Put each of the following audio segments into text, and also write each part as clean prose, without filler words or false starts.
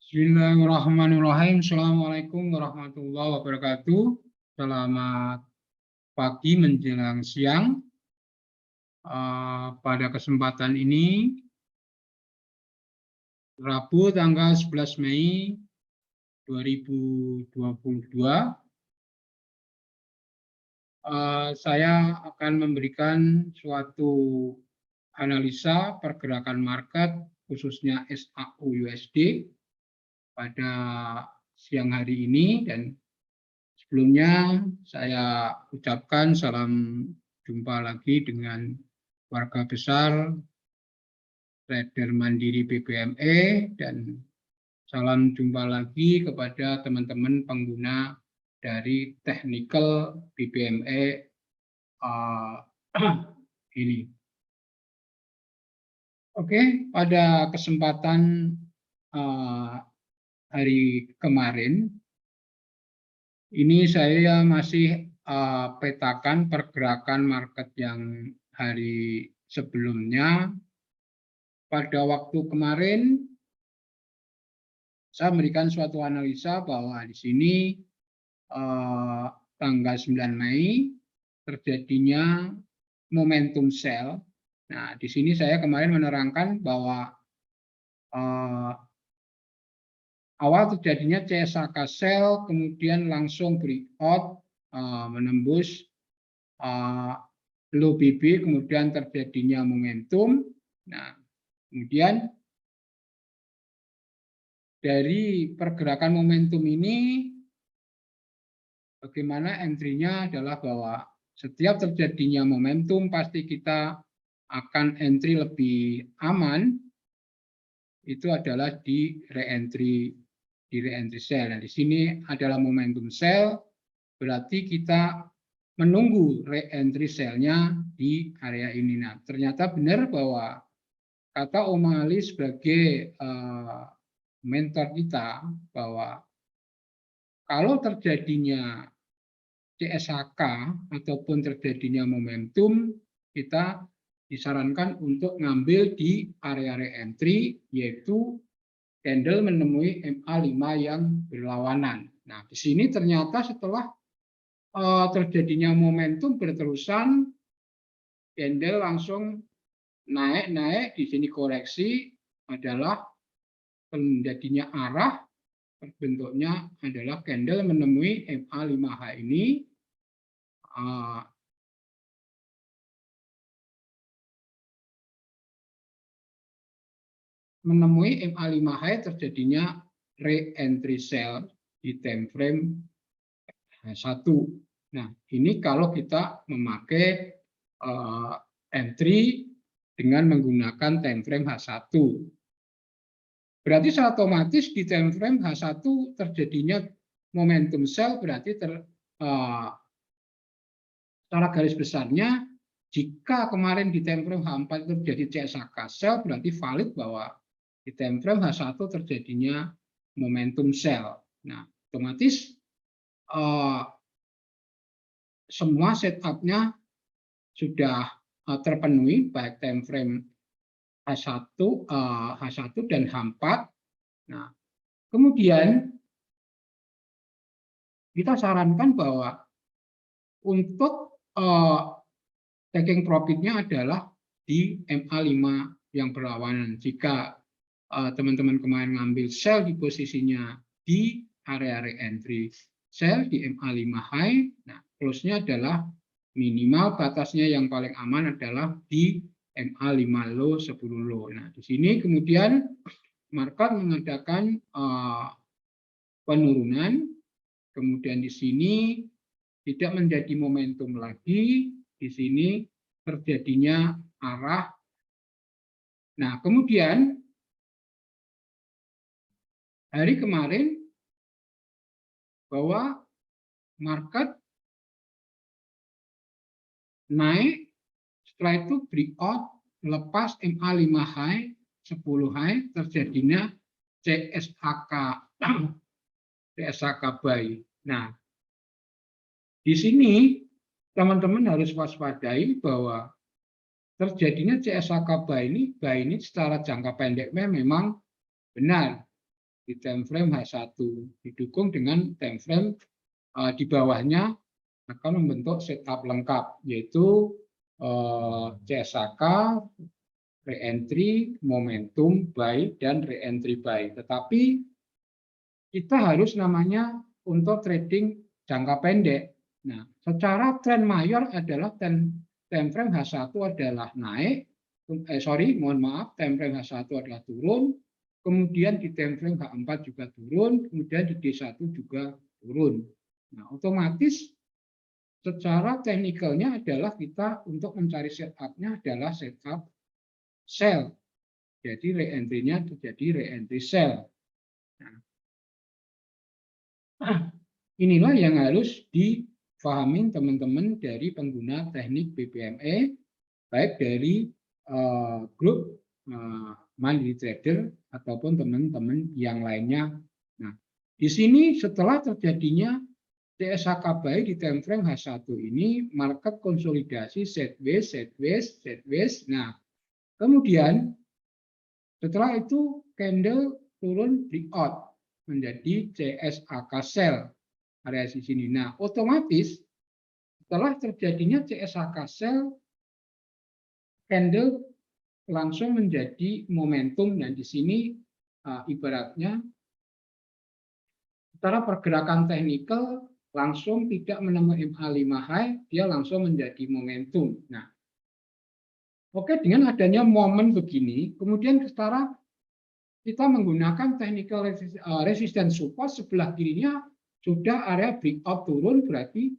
Bismillahirrahmanirrahim. Assalamualaikum warahmatullahi wabarakatuh. Selamat pagi menjelang siang. Pada kesempatan ini, Rabu tanggal 11 Mei 2022, saya akan memberikan suatu analisa pergerakan market khususnya SAU USD pada siang hari ini, dan sebelumnya saya ucapkan salam jumpa lagi dengan warga besar trader mandiri BBME, dan salam jumpa lagi kepada teman-teman pengguna dari technical BBME ini. Oke, pada kesempatan hari kemarin ini saya masih petakan pergerakan market yang hari sebelumnya. Pada waktu kemarin saya memberikan suatu analisa bahwa di sini tanggal 9 Mei terjadinya momentum sell. Nah, di sini saya kemarin menerangkan bahwa awal terjadinya CSHK sell, kemudian langsung breakout menembus low BB, kemudian terjadinya momentum. Nah, kemudian dari pergerakan momentum ini, bagaimana entry-nya adalah bahwa setiap terjadinya momentum pasti kita akan entry lebih aman, itu adalah di re-entry sell. Nah, di sini adalah momentum sell, berarti kita menunggu re-entry sell-nya di area ini. Nah, ternyata benar bahwa kata Om Ali sebagai mentor kita, bahwa kalau terjadinya CSHK ataupun terjadinya momentum, kita disarankan untuk ngambil di area re-entry, yaitu candle menemui MA5 yang berlawanan. Nah, di sini ternyata setelah terjadinya momentum berterusan, candle langsung naik, di sini koreksi adalah terjadinya arah, bentuknya adalah candle menemui MA5H ini, menemui MA5H terjadinya re-entry sell di time frame H1. Nah, ini kalau kita memakai entry dengan menggunakan time frame H1. Berarti secara otomatis di time frame H1 terjadinya momentum sell, berarti secara garis besarnya, jika kemarin di time frame H4 itu terjadi CSHK sell, berarti valid bahwa di time frame H1 terjadinya momentum sell. Nah, otomatis semua setup-nya sudah terpenuhi, baik time frame H1 dan H4. Nah, kemudian kita sarankan bahwa untuk taking profit-nya adalah di MA5 yang berlawanan. Jika teman-teman kemarin ngambil sell di posisinya di area re-entry sell di MA5 high, nah close-nya adalah minimal, batasnya yang paling aman adalah di MA5 low 10 low. Nah, di sini kemudian market mengadakan penurunan, kemudian di sini tidak menjadi momentum lagi, di sini terjadinya arah. Nah, kemudian hari kemarin bahwa market naik, setelah itu breakout, lepas MA5 high, 10 high, terjadinya CSHK buy. Nah, di sini teman-teman harus waspadai bahwa terjadinya CSHK buy ini secara jangka pendeknya memang benar. di time frame H1 didukung dengan time frame di bawahnya akan membentuk setup lengkap, yaitu CSHK, re-entry, momentum buy, dan re-entry buy. Tetapi kita harus namanya untuk trading jangka pendek. Nah, secara tren mayor adalah time frame H1 adalah naik, mohon maaf, time frame H1 adalah turun, kemudian di time frame H4 juga turun, kemudian di D1 juga turun. Nah, otomatis secara teknikalnya adalah kita untuk mencari setup-nya adalah setup sell. Jadi re-entry-nya terjadi re-entry sell. Nah, inilah yang harus difahami teman-teman dari pengguna teknik BPME, baik dari grup Mandiri Trader ataupun teman-teman yang lainnya. Nah, di sini setelah terjadinya CSHK buy di time frame H1 ini, market konsolidasi sideways, sideways, sideways. Nah, kemudian setelah itu candle turun breakout menjadi CSHK sell area di sini. Nah, otomatis setelah terjadinya CSHK sell, candle langsung menjadi momentum, dan di sini ibaratnya secara pergerakan teknikal langsung tidak menemui MA5 high, dia langsung menjadi momentum. Nah, oke, dengan adanya momen begini, kemudian sekarang kita menggunakan technical resistance support, sebelah kirinya sudah area breakout turun, berarti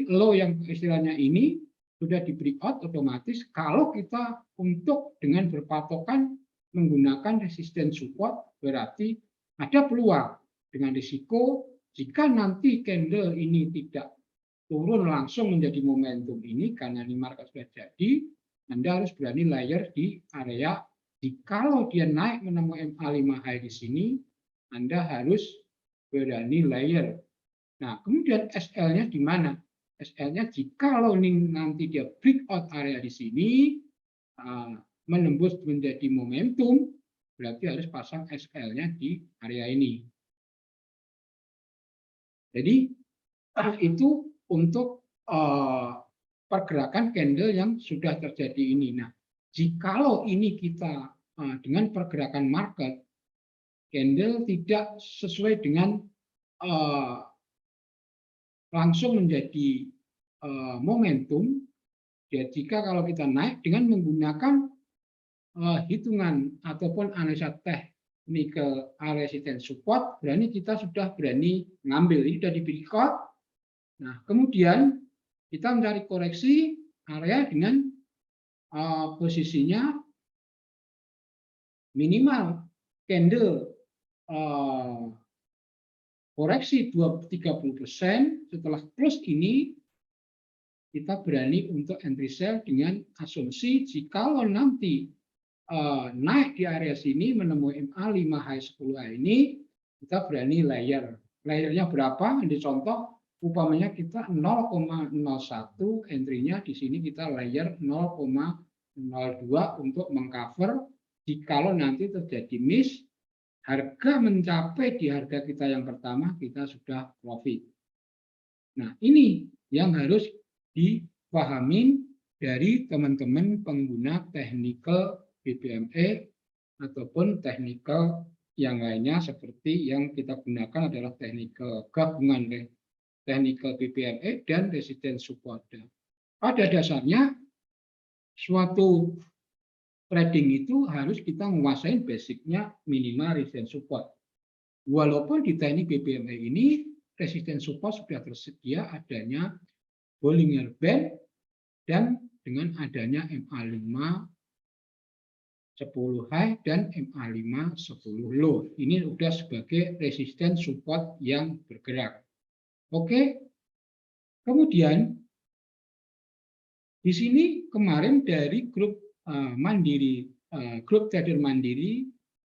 low yang istilahnya ini sudah di breakout, otomatis kalau kita untuk dengan berpatokan menggunakan resistance support, berarti ada peluang dengan risiko jika nanti candle ini tidak turun langsung menjadi momentum ini, karena ini market sudah jadi, Anda harus berani layer di area. Jikalau dia naik menemui MA5 high di sini, Anda harus berani layer. Nah, kemudian SL-nya di mana? SL-nya jikalau nanti dia breakout area di sini, menembus menjadi momentum, berarti harus pasang SL-nya di area ini. Jadi itu untuk pergerakan candle yang sudah terjadi ini. Nah, jikalau ini kita dengan pergerakan market, candle tidak sesuai dengan langsung menjadi momentum, ya jika kalau kita naik dengan menggunakan hitungan ataupun analisa technical resistance support, berani kita sudah berani ngambil, ini sudah di breakout. Nah, kemudian kita mencari koreksi area dengan posisinya minimal candle koreksi 30%, setelah close ini kita berani untuk entry sell dengan asumsi jikalau nanti naik di area sini menemui MA5 high 10 high ini, kita berani layer. Layernya berapa? Ini contoh, upamanya kita 0,01 entry-nya, di sini kita layer 0,02 untuk mengcover jikalau nanti terjadi miss, harga mencapai di harga kita yang pertama, kita sudah profit. Nah, ini yang harus dipahami dari teman-teman pengguna technical BPME ataupun technical yang lainnya, seperti yang kita gunakan adalah technical gabungan technical BPME dan resistance support. Pada dasarnya suatu trading itu harus kita menguasai basicnya minimal resistance support. Walaupun di teknik BPME ini resistance support sudah tersedia adanya Bollinger Band dan dengan adanya MA5 10 high dan MA5 10 low. Ini sudah sebagai resistance support yang bergerak. Oke. Kemudian di sini kemarin dari grup Mandiri, grup trader Mandiri,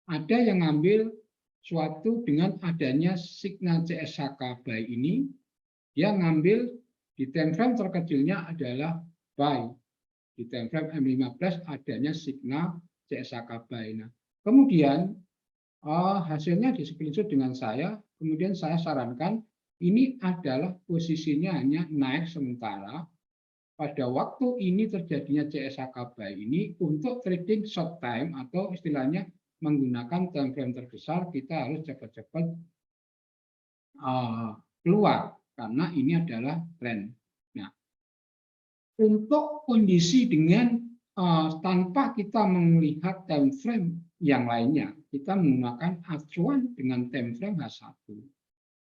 ada yang ngambil suatu dengan adanya signal CSHK buy ini, dia ngambil di time frame terkecilnya adalah buy. Di time frame M15 adanya signal CSHK buy. Nah, kemudian Hasilnya di screenshot dengan saya, kemudian saya sarankan ini adalah posisinya hanya naik sementara. Pada waktu ini terjadinya CSHK buy ini untuk trading short time atau istilahnya menggunakan time frame terbesar, kita harus cepat-cepat keluar karena ini adalah tren. Nah, untuk kondisi dengan tanpa kita melihat time frame yang lainnya, kita menggunakan acuan dengan time frame H1.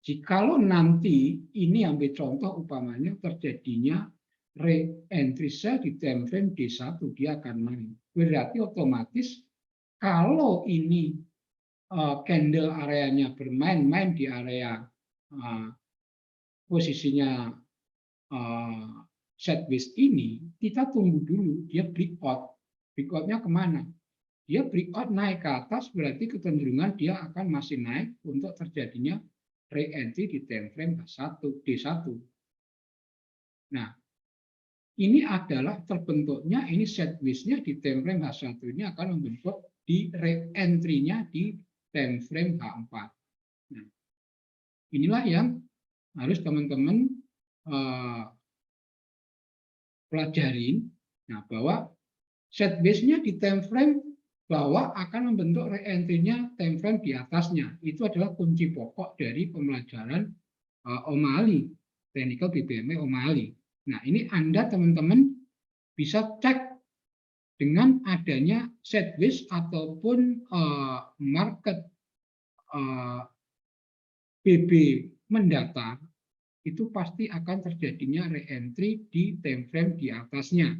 Jikalau nanti ini ambil contoh umpamanya terjadinya re-entry sell di time frame D1, dia akan naik. Berarti otomatis kalau ini candle areanya bermain-main di area posisinya sideways ini, kita tunggu dulu dia breakout. Breakoutnya kemana? Dia breakout naik ke atas, berarti kecenderungan dia akan masih naik untuk terjadinya re-entry di time frame H1, D1. Nah, ini adalah terbentuknya, ini sideways-nya di time frame H1 ini akan membentuk di re-entry-nya di time frame H4. Nah, inilah yang harus teman-teman pelajarin, nah, bahwa sideways-nya di time frame bawah akan membentuk re-entry-nya time frame di atasnya. Itu adalah kunci pokok dari pembelajaran O'Malley, Technical BPMA O'Malley. Nah, ini Anda teman-teman bisa cek dengan adanya sideways ataupun market BB mendatar, itu pasti akan terjadinya re-entry di time frame di atasnya.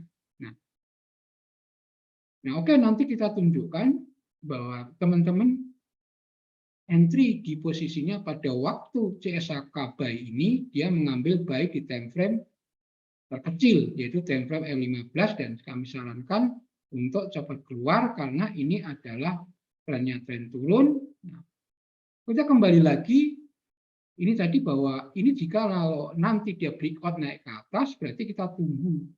Nah, oke, nanti kita tunjukkan bahwa teman-teman entry di posisinya pada waktu CSHK buy ini, dia mengambil buy di time frame terkecil, yaitu time frame M15, dan kami sarankan untuk cepat keluar karena ini adalah trennya tren turun. Nah, kita kembali lagi, ini tadi bahwa ini jika nanti dia breakout naik ke atas, berarti kita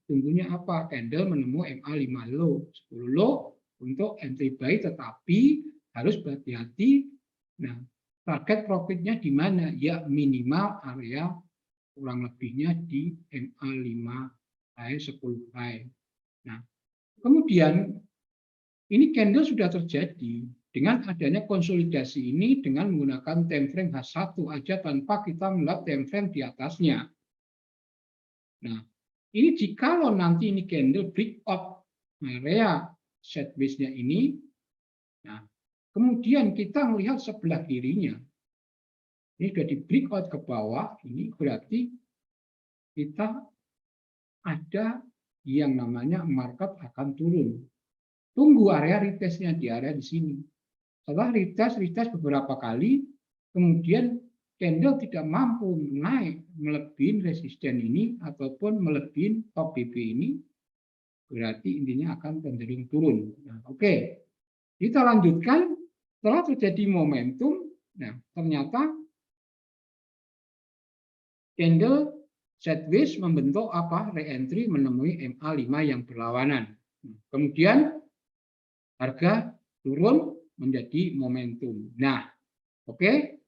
tunggunya apa? Candle menemu MA5 low, 10 low untuk entry buy, tetapi harus berhati-hati. Nah, target profitnya di mana? Ya minimal area kurang lebihnya di MA5 high, 10 high. Nah, kemudian ini candle sudah terjadi dengan adanya konsolidasi ini dengan menggunakan time frame H1 aja tanpa kita melihat time frame di atasnya. Nah, ini jikalau nanti ini candle breakout area sideways-nya ini, nah, kemudian kita melihat sebelah kirinya, ini sudah di breakout ke bawah, ini berarti kita ada yang namanya market akan turun. Tunggu area retest-nya di area di sini. Setelah retest beberapa kali, kemudian candle tidak mampu naik melebihi resisten ini ataupun melebihi top BB ini, berarti intinya akan cenderung turun. Nah, oke, kita lanjutkan. Setelah terjadi momentum, nah ternyata candle sideways membentuk apa? Re-entry menemui MA5 yang berlawanan. Kemudian harga turun menjadi momentum. Nah, oke.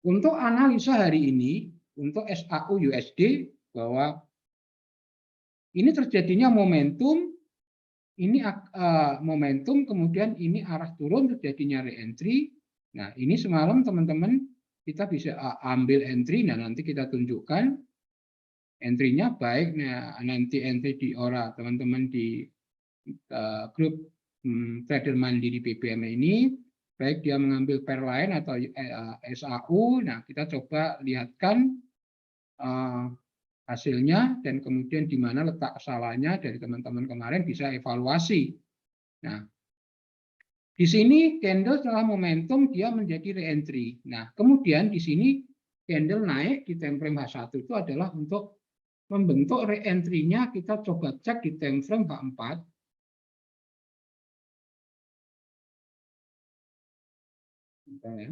Untuk analisa hari ini, untuk SAU USD, bahwa ini terjadinya momentum, ini momentum, kemudian ini arah turun terjadinya re-entry. Nah, ini semalam teman-teman kita bisa ambil entry, nah nanti kita tunjukkan entry-nya baik. Nah, nanti entry di ora teman-teman di grup trader mandiri BBM ini, baik dia mengambil pair lain atau SAU. Nah, kita coba lihatkan hasilnya dan kemudian di mana letak kesalahannya dari teman-teman kemarin bisa evaluasi. Nah, di sini candle setelah momentum dia menjadi re-entry. Nah, kemudian di sini candle naik di time frame H1 itu adalah untuk membentuk re-entry-nya. Kita coba cek di time frame H4. Ya.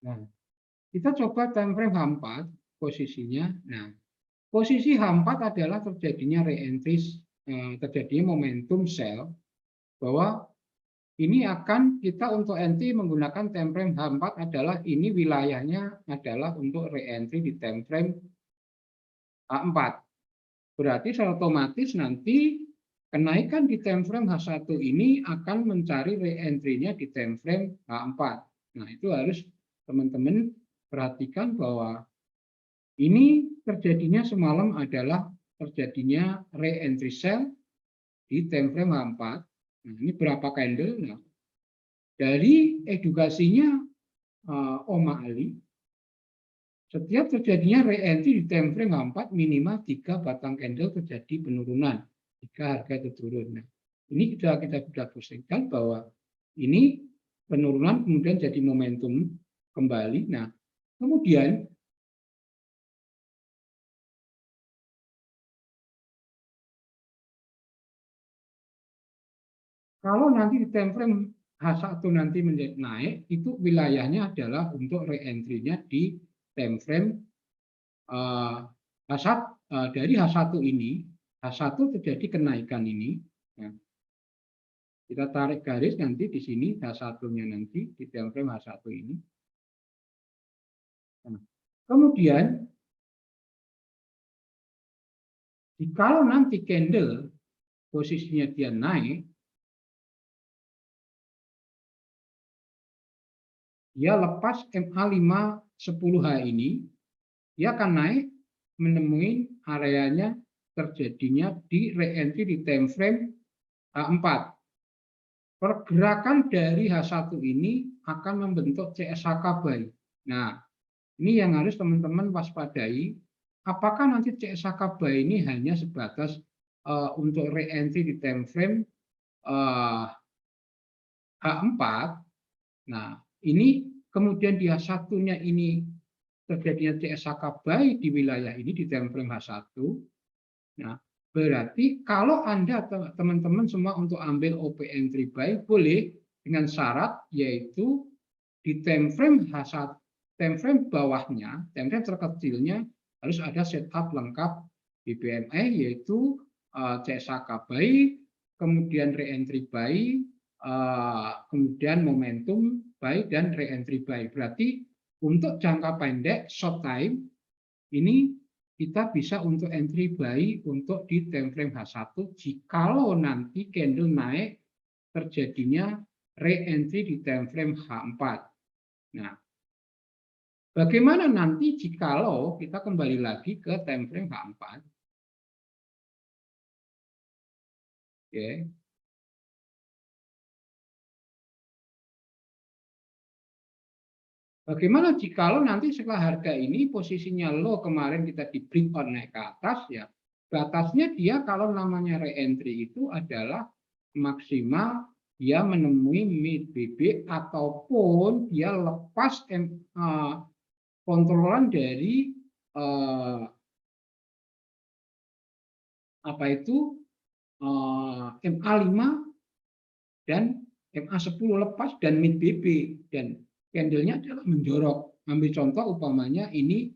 Nah, kita coba time frame H4. posisinya. Nah, posisi H4 adalah terjadinya re-entry, terjadinya momentum sell, bahwa ini akan kita untuk entry menggunakan time frame H4 adalah ini wilayahnya adalah untuk re-entry di time frame H4. Berarti secara otomatis nanti kenaikan di time frame H1 ini akan mencari re-entry-nya di time frame H4. Nah, itu harus teman-teman perhatikan bahwa ini terjadinya semalam adalah terjadinya re-entry sell di time frame H4. Nah, ini berapa candle? Nah, dari edukasinya Oma Ali, setiap terjadinya re-entry di time frame H4 minimal 3 batang candle terjadi penurunan jika harga itu turun. Nah, ini kita sudah posisikan bahwa ini penurunan kemudian jadi momentum kembali. Nah, kemudian kalau nanti di time frame H1 nanti menjadi naik, itu wilayahnya adalah untuk re-entry-nya di time frame H1, dari H1 ini. H1 terjadi kenaikan ini. Nah, kita tarik garis nanti di sini H1-nya nanti di time frame H1 ini. Nah, kemudian jikalau nanti candle posisinya dia naik, dia lepas MA5 10H ini, dia akan naik menemui areanya terjadinya di re-entry di time frame H4. Pergerakan dari H1 ini akan membentuk CSHK buy. Nah, ini yang harus teman-teman waspadai. Apakah nanti CSHK buy ini hanya sebatas untuk re-entry di time frame H4? Nah, ini kemudian di H1-nya ini terjadinya CSHK buy di wilayah ini di time frame H1. Nah, berarti kalau Anda teman-teman semua untuk ambil OP entry buy boleh dengan syarat yaitu di time frame H1, time frame bawahnya, time frame terkecilnya harus ada setup lengkap BBMA yaitu CSHK buy, kemudian re-entry buy, kemudian momentum buy dan re-entry buy. Berarti untuk jangka pendek short time ini kita bisa untuk entry buy untuk di time frame H1 jikalau nanti candle naik terjadinya re-entry di time frame H4. Nah, bagaimana nanti jikalau kita kembali lagi ke time frame H4? Oke. Bagaimana jikalau nanti setelah harga ini posisinya low kemarin kita di break on naik ke atas ya, batasnya dia kalau namanya re-entry itu adalah maksimal dia menemui mid BB ataupun dia lepas kontrolan dari apa itu MA5 dan MA10 lepas dan mid BB dan candlenya adalah menjorok. Ambil contoh umpamanya ini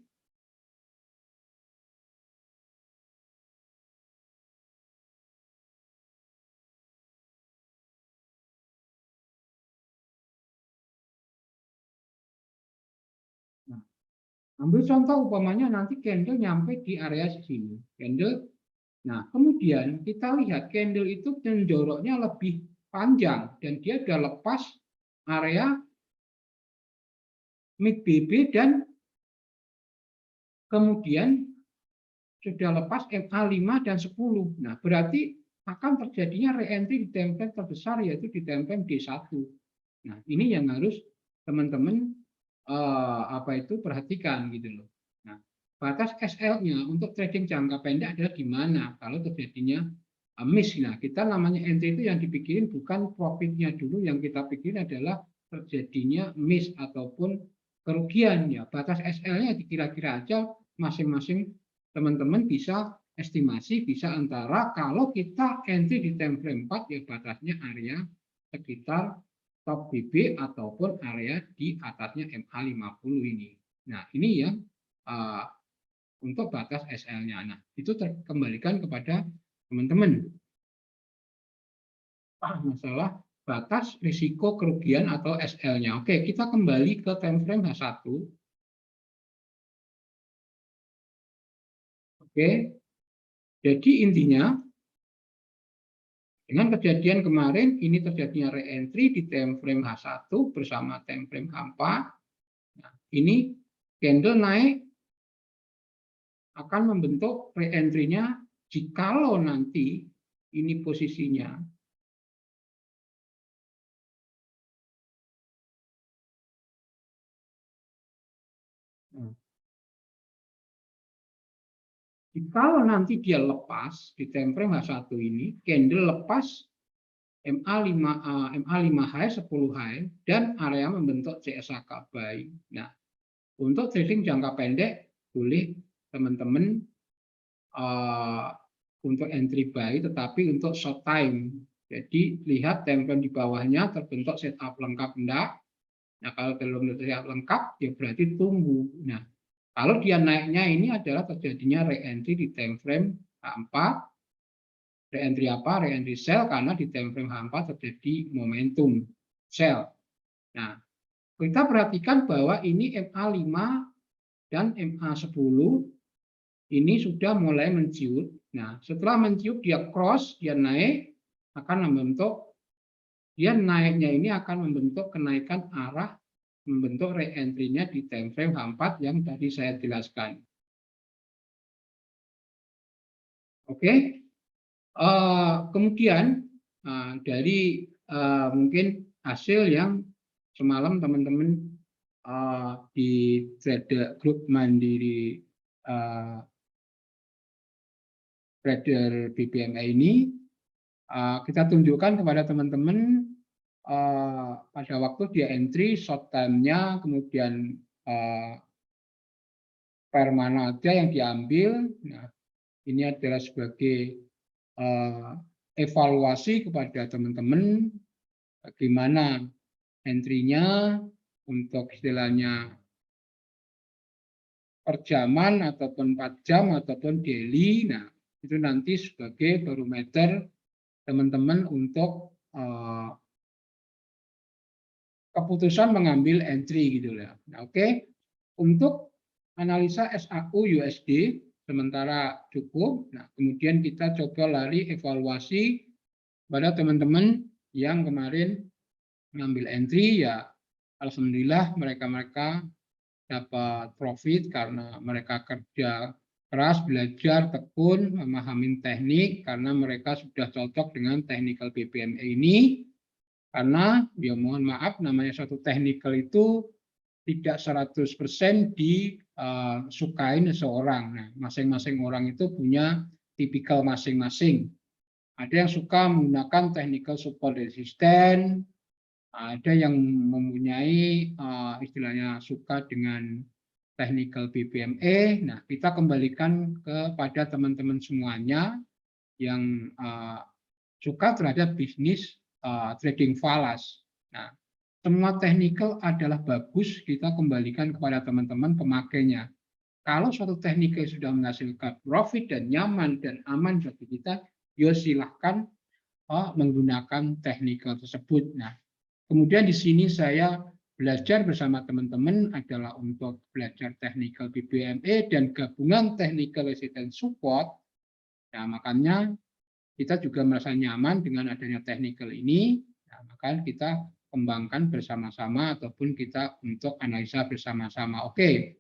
nah, ambil contoh umpamanya nanti candle nyampe di area sini. Candle. Nah, kemudian kita lihat candle itu menjoroknya lebih panjang dan dia sudah lepas area mid BB dan kemudian sudah lepas MA5 dan 10. Nah, berarti akan terjadinya re-entry di time frame terbesar yaitu di time frame D1. Nah, ini yang harus teman-teman perhatikan gitu loh. Nah, batas SL-nya untuk trading jangka pendek adalah di mana kalau terjadinya miss. Nah, kita namanya entry itu yang dipikirin bukan profitnya dulu, yang kita pikirin adalah terjadinya miss ataupun kerugian ya. Batas SL-nya dikira-kira aja masing-masing teman-teman bisa estimasi, bisa antara kalau kita entry di time frame 4 ya batasnya area sekitar top BB ataupun area di atasnya MA50 ini. Nah, ini yang untuk batas SL-nya. Nah, itu terkembalikan kepada teman-teman. Masalah batas risiko kerugian atau SL-nya. Oke, kita kembali ke time frame H1. Oke, jadi intinya dengan kejadian kemarin ini terjadinya re-entry di time frame H1 bersama time frame H4. Nah, ini candle naik akan membentuk re-entry-nya jikalau nanti ini posisinya jikalau nanti dia lepas di time frame H1 ini, candle lepas MA5 high, 10 high, dan area membentuk CSHK buy. Nah, untuk trading jangka pendek, boleh teman-teman untuk entry buy, tetapi untuk short time. Jadi, lihat time frame di bawahnya terbentuk setup lengkap enggak. Nah, kalau belum setup lengkap, ya berarti tunggu. Nah, kalau dia naiknya ini adalah terjadinya re-entry di time frame H4. Re-entry apa? Re-entry sell karena di time frame H4 terjadi momentum sell. Nah, kita perhatikan bahwa ini MA5 dan MA10 ini sudah mulai menciut. Nah, setelah menciut dia cross, dia naik akan membentuk dia naiknya ini akan membentuk kenaikan arah membentuk re-entry-nya di time frame H4 yang tadi saya jelaskan. Oke. Kemudian dari mungkin hasil yang semalam teman-teman di trader grup mandiri trader BPMA ini kita tunjukkan kepada teman-teman pada waktu dia entry short time-nya kemudian pair mana aja yang diambil. Nah, ini adalah sebagai evaluasi kepada teman-teman bagaimana entry-nya untuk istilahnya per jaman ataupun 4 jam ataupun daily. Nah, itu nanti sebagai barometer teman-teman untuk keputusan mengambil entry gitu ya. Nah, oke. Untuk analisa SAU USD sementara cukup. Nah, kemudian kita coba lari evaluasi pada teman-teman yang kemarin mengambil entry ya. Alhamdulillah mereka dapat profit karena mereka kerja keras, belajar, tekun, memahami teknik karena mereka sudah cocok dengan technical BPMA ini. Karena ya mohon maaf namanya suatu technical itu tidak 100% disukain seseorang. Nah, masing-masing orang itu punya tipikal masing-masing. Ada yang suka menggunakan technical support resistance, ada yang mempunyai istilahnya suka dengan technical BPMA. Nah, kita kembalikan kepada teman-teman semuanya yang suka terhadap bisnis trading falas. Nah, semua technical adalah bagus, kita kembalikan kepada teman-teman pemakainya. Kalau suatu technical sudah menghasilkan profit dan nyaman dan aman bagi kita, ya silahkan menggunakan technical tersebut. Nah, kemudian di sini saya belajar bersama teman-teman adalah untuk belajar technical BPMA dan gabungan technical resistance support. Nah, makanya kita juga merasa nyaman dengan adanya technical ini. Nah, maka kita kembangkan bersama-sama ataupun kita untuk analisa bersama-sama. Oke.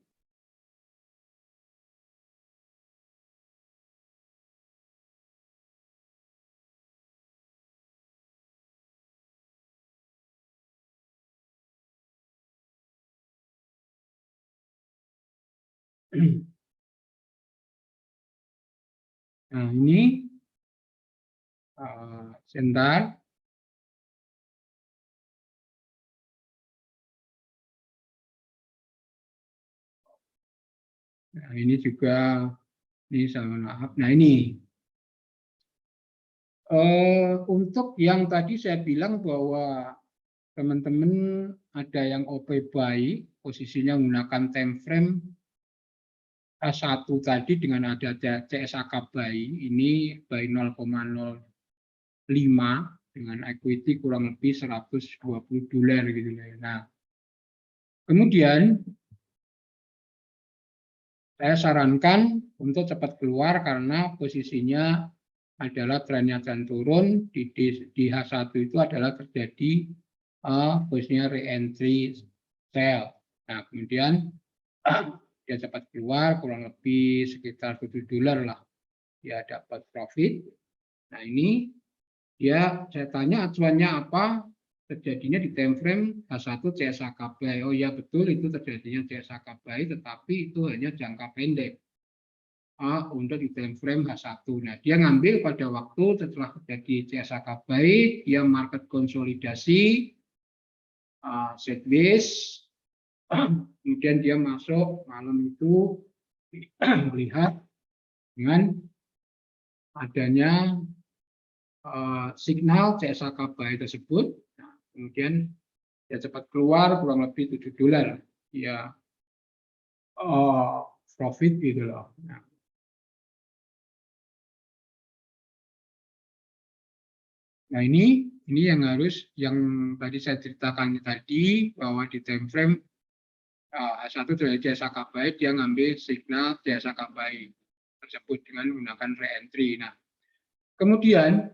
Nah, ini sebentar. Nah, ini juga ini sama maaf. Nah, ini untuk yang tadi saya bilang bahwa teman-teman ada yang OP buy, posisinya menggunakan time frame H1 tadi dengan ada CSAK buy ini buy 0,05 dengan equity kurang lebih $120 gitu ya. Nah, kemudian saya sarankan untuk cepat keluar karena posisinya adalah trennya tren turun di H1 itu adalah terjadi posisinya re-entry sell. Nah, kemudian dia cepat keluar kurang lebih sekitar $7 lah dia dapat profit. Nah, ini dia saya tanya acuannya apa, terjadinya di time frame H1 CSAK buy. Oh ya betul itu terjadinya CSAK buy, tetapi itu hanya jangka pendek untuk di time frame H1. Nah, dia ngambil pada waktu setelah terjadi CSAK buy, dia market konsolidasi, sideways, kemudian dia masuk malam itu melihat dengan adanya signal CSAK buy tersebut. Nah, kemudian dia cepat keluar kurang lebih $7 ya profit gitu loh. Nah, ini yang tadi saya ceritakan tadi bahwa di time frame H1 dari CSAK buy dia ngambil signal CSAK buy tersebut dengan menggunakan re-entry. Nah, kemudian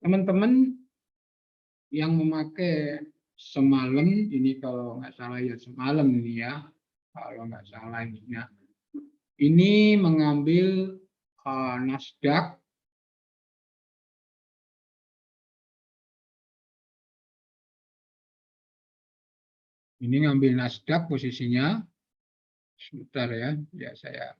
teman-teman yang memakai semalam ini kalau nggak salah ya semalam ini ya kalau nggak salah ini ya, ini mengambil Nasdaq ini ngambil Nasdaq posisinya sebentar ya saya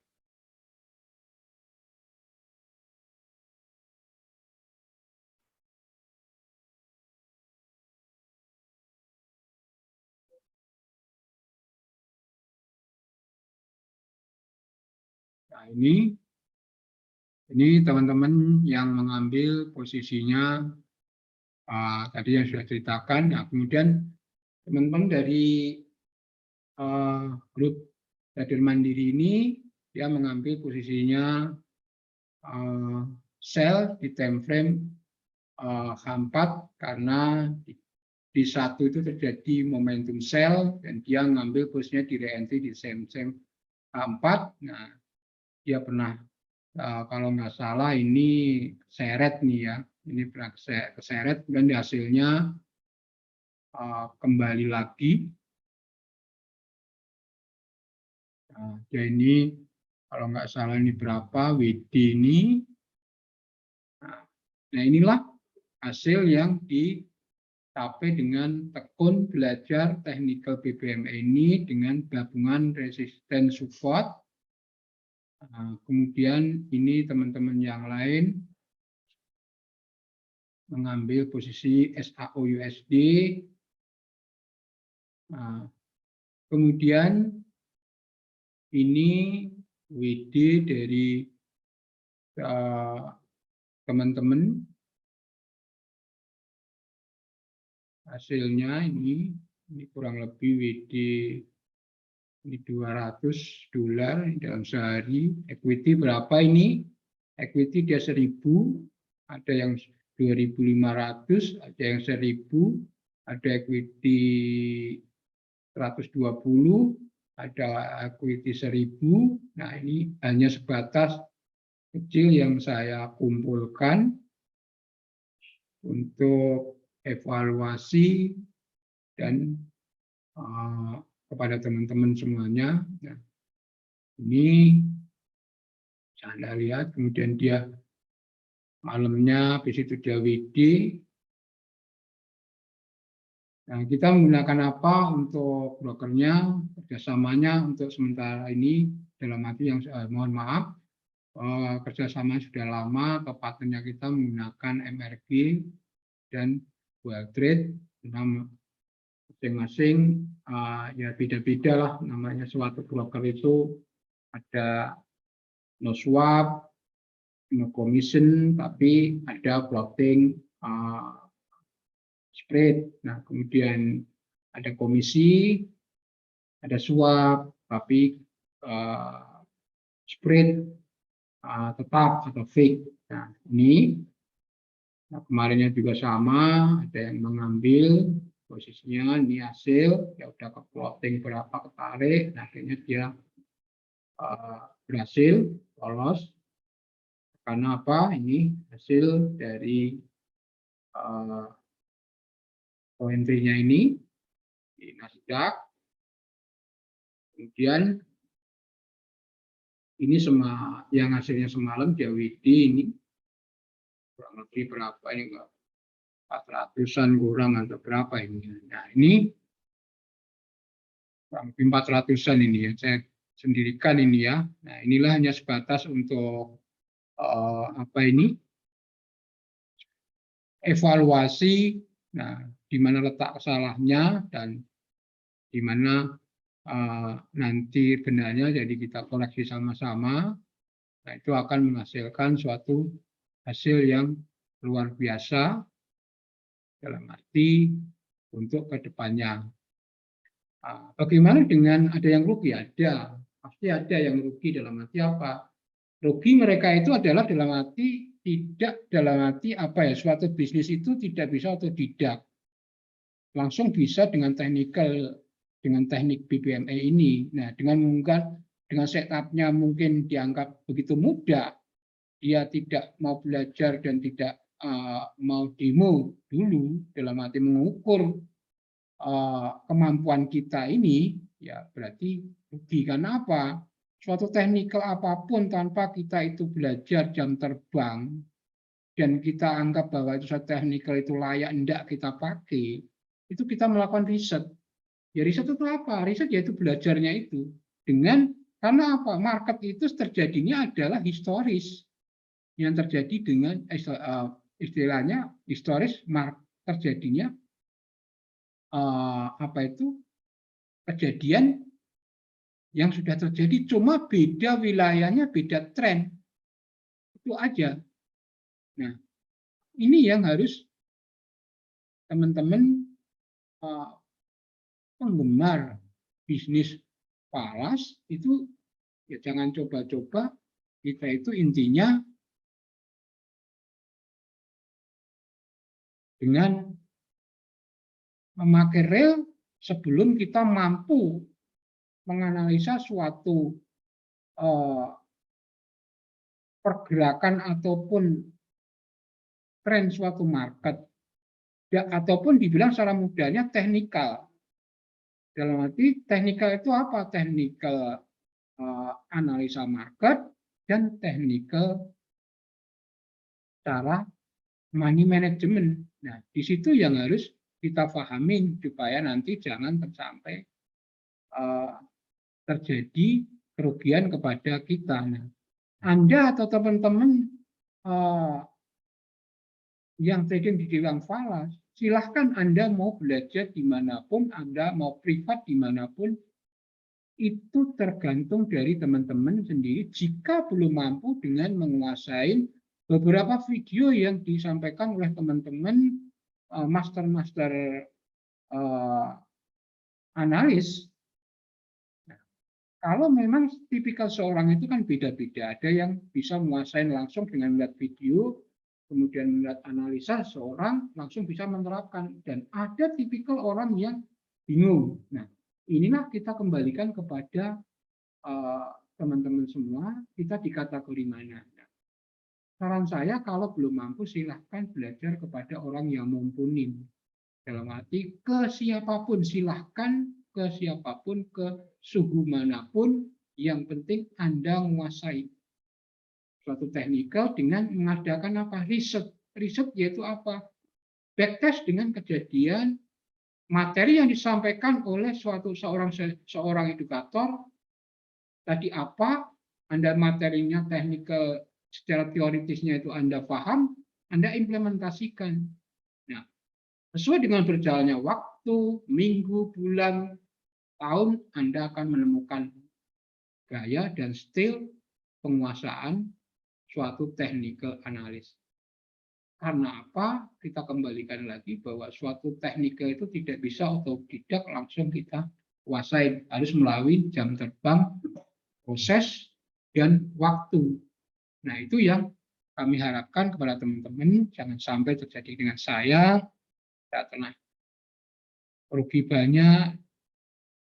nah, ini teman-teman yang mengambil posisinya tadi yang sudah ceritakan. Nah, kemudian teman-teman dari grup trader mandiri ini dia mengambil posisinya sell di time frame H4 karena di satu itu terjadi momentum sell dan dia mengambil posisinya di re-entry di same H4. Nah, dia pernah kalau nggak salah ini seret nih ya, ini pernah keseret dan hasilnya kembali lagi. Nah, ini kalau nggak salah ini berapa WD ini. Nah, inilah hasil yang dicapai dengan tekun belajar technical BBM ini dengan gabungan resisten support. Kemudian ini teman-teman yang lain mengambil posisi SAO USD. Kemudian ini WD dari teman-teman hasilnya ini kurang lebih WD ini $200 dalam sehari. Equity berapa ini? Equity dia 1.000, ada yang 2.500, ada yang 1.000, ada equity 120, ada equity 1.000. Nah, ini hanya sebatas kecil yang saya kumpulkan untuk evaluasi dan kepada teman-teman semuanya. Nah, ini Anda lihat, kemudian dia malamnya habis itu dia WD. Nah, kita menggunakan apa untuk brokernya, kerjasamanya untuk sementara ini dalam arti yang mohon maaf, kerjasama sudah lama, tepatnya kita menggunakan MRG dan Well Trade, masing-masing ya beda-beda lah namanya suatu broker itu ada no swap, no commission, tapi ada floating spread. Nah, kemudian ada komisi, ada swap, tapi spread tetap atau fixed. Nah, ini kemarinnya juga sama, ada yang mengambil posisinya, ini hasil, ya udah ke plotting berapa ketarik, nah, akhirnya dia berhasil lolos. Karena apa? Ini hasil dari entry-nya ini di Nasdaq. Kemudian ini yang hasilnya semalam di WD ini kurang lebih berapa ini, enggak 400-an kurang atau berapa ini. Nah, ini kurang lebih 400-an ini ya, saya sendirikan ini ya. Nah, inilah hanya sebatas untuk apa ini, evaluasi, nah, di mana letak salahnya dan di mana nanti benarnya, jadi kita koreksi sama-sama. Nah, itu akan menghasilkan suatu hasil yang luar biasa dalam arti untuk kedepannya. Bagaimana dengan ada yang rugi? Ada, pasti ada yang rugi. Dalam arti apa? Rugi mereka itu adalah dalam arti tidak, dalam arti apa ya, suatu bisnis itu tidak bisa otodidak, langsung bisa dengan teknik BPMA ini. Nah, dengan setup-nya mungkin dianggap begitu mudah, dia tidak mau belajar dan tidak mau demo dulu, dalam arti mengukur kemampuan kita ini, ya berarti rugi. Karena apa? Suatu teknikal apapun tanpa kita itu belajar jam terbang dan kita anggap bahwa itu suatu teknikal itu layak enggak kita pakai, itu kita melakukan riset. Ya riset itu apa? Riset yaitu belajarnya itu. Karena apa? Market itu terjadinya adalah historis. Yang terjadi dengan istilahnya historis, terjadinya apa itu, kejadian yang sudah terjadi, cuma beda wilayahnya, beda tren, itu aja. Nah, ini yang harus teman-teman penggemar bisnis falas itu ya jangan coba-coba. Kita itu intinya dengan memakai rel sebelum kita mampu menganalisa suatu pergerakan ataupun tren suatu market, ataupun dibilang secara mudahnya teknikal. Dalam arti teknikal itu apa? Teknikal analisa market dan teknikal cara money management. Nah, di situ yang harus kita pahamin supaya nanti jangan sampai terjadi kerugian kepada kita. Nah, Anda atau teman-teman yang trading di dewan falas, silahkan Anda mau belajar dimanapun, Anda mau privat dimanapun, itu tergantung dari teman-teman sendiri. Jika belum mampu dengan menguasai beberapa video yang disampaikan oleh teman-teman master-master analis. Nah, kalau memang tipikal seorang itu kan beda-beda. Ada yang bisa menguasai langsung dengan melihat video, kemudian melihat analisa, seorang langsung bisa menerapkan. Dan ada tipikal orang yang bingung. Nah, inilah kita kembalikan kepada teman-teman semua, kita di kategori mana. Saran saya kalau belum mampu silahkan belajar kepada orang yang mumpuni. Dalam arti ke siapapun silahkan, ke siapapun, ke suhu manapun, yang penting Anda menguasai suatu teknikal dengan mengadakan apa? Riset. Riset yaitu apa? Backtest dengan kejadian materi yang disampaikan oleh seorang edukator. Tadi apa? Anda materinya teknikal, secara teoritisnya itu Anda paham, Anda implementasikan. Nah, sesuai dengan berjalannya waktu, minggu, bulan, tahun, Anda akan menemukan gaya dan stil penguasaan suatu technical analis. Karena apa? Kita kembalikan lagi bahwa suatu technical itu tidak bisa otodidak langsung kita kuasai. Harus melalui jam terbang, proses, dan waktu. Nah, itu yang kami harapkan kepada teman-teman, jangan sampai terjadi dengan saya pernah rugi banyak,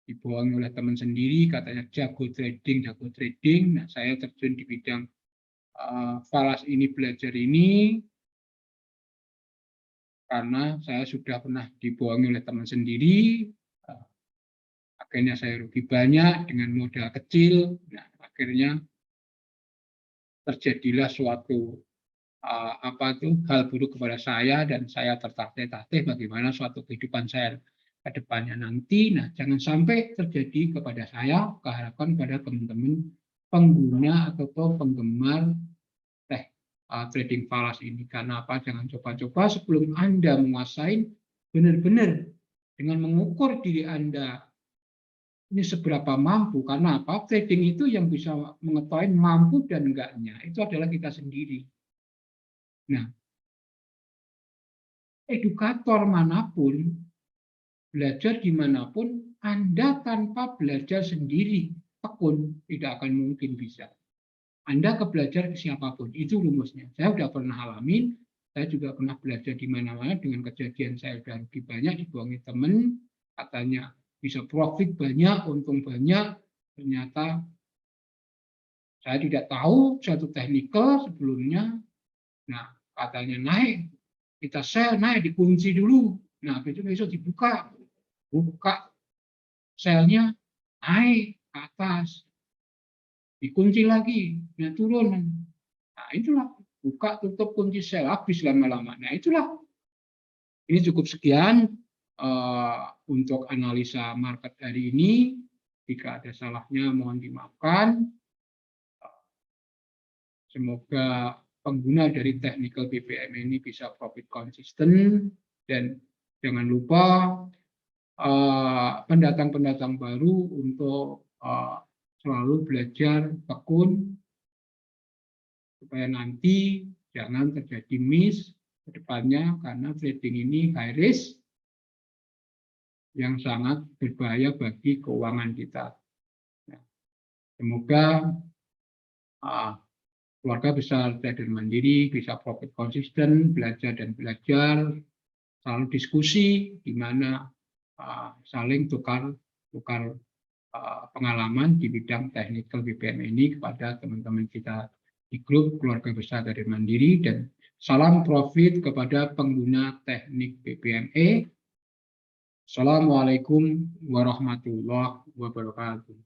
dibohongi oleh teman sendiri, katanya jago trading. Nah, saya terjun di bidang falas ini, belajar ini, karena saya sudah pernah dibohongi oleh teman sendiri, akhirnya saya rugi banyak dengan modal kecil. Nah, akhirnya terjadilah suatu hal buruk kepada saya, dan saya tertatih-tatih bagaimana suatu kehidupan saya ke depannya nanti. Nah, jangan sampai terjadi kepada saya, keharapkan pada teman-teman pengguna atau penggemar trading falas ini. Karena apa? Jangan coba-coba sebelum Anda menguasai, benar-benar dengan mengukur diri Anda ini seberapa mampu. Karena apa? Trading itu yang bisa mengetahui mampu dan enggaknya itu adalah kita sendiri. Nah, edukator manapun, belajar dimanapun, Anda tanpa belajar sendiri, tekun, tidak akan mungkin bisa. Anda belajar ke siapapun, itu rumusnya. Saya sudah pernah alamin, saya juga pernah belajar di mana-mana dengan kejadian saya sudah rugi banyak, dibohongi teman, katanya bisa profit banyak, untung banyak, ternyata saya tidak tahu satu teknikal sebelumnya. Nah, katanya naik, kita sell, naik, dikunci dulu. Nah, besok dibuka, buka selnya, naik ke atas, dikunci lagi, nah turun. Nah, itulah buka tutup kunci sel, habis lama-lama. Nah, itulah, ini cukup sekian untuk analisa market hari ini. Jika ada salahnya mohon dimaafkan. Semoga pengguna dari technical BPM ini bisa profit konsisten, dan jangan lupa pendatang-pendatang baru untuk selalu belajar tekun supaya nanti jangan terjadi miss ke depannya, karena trading ini high risk yang sangat berbahaya bagi keuangan kita. Nah, semoga keluarga besar trader mandiri bisa profit konsisten, belajar dan belajar, selalu diskusi di mana saling tukar pengalaman di bidang technical BPM ini kepada teman-teman kita di grup keluarga besar trader mandiri, dan salam profit kepada pengguna teknik BPME. Assalamualaikum warahmatullahi wabarakatuh.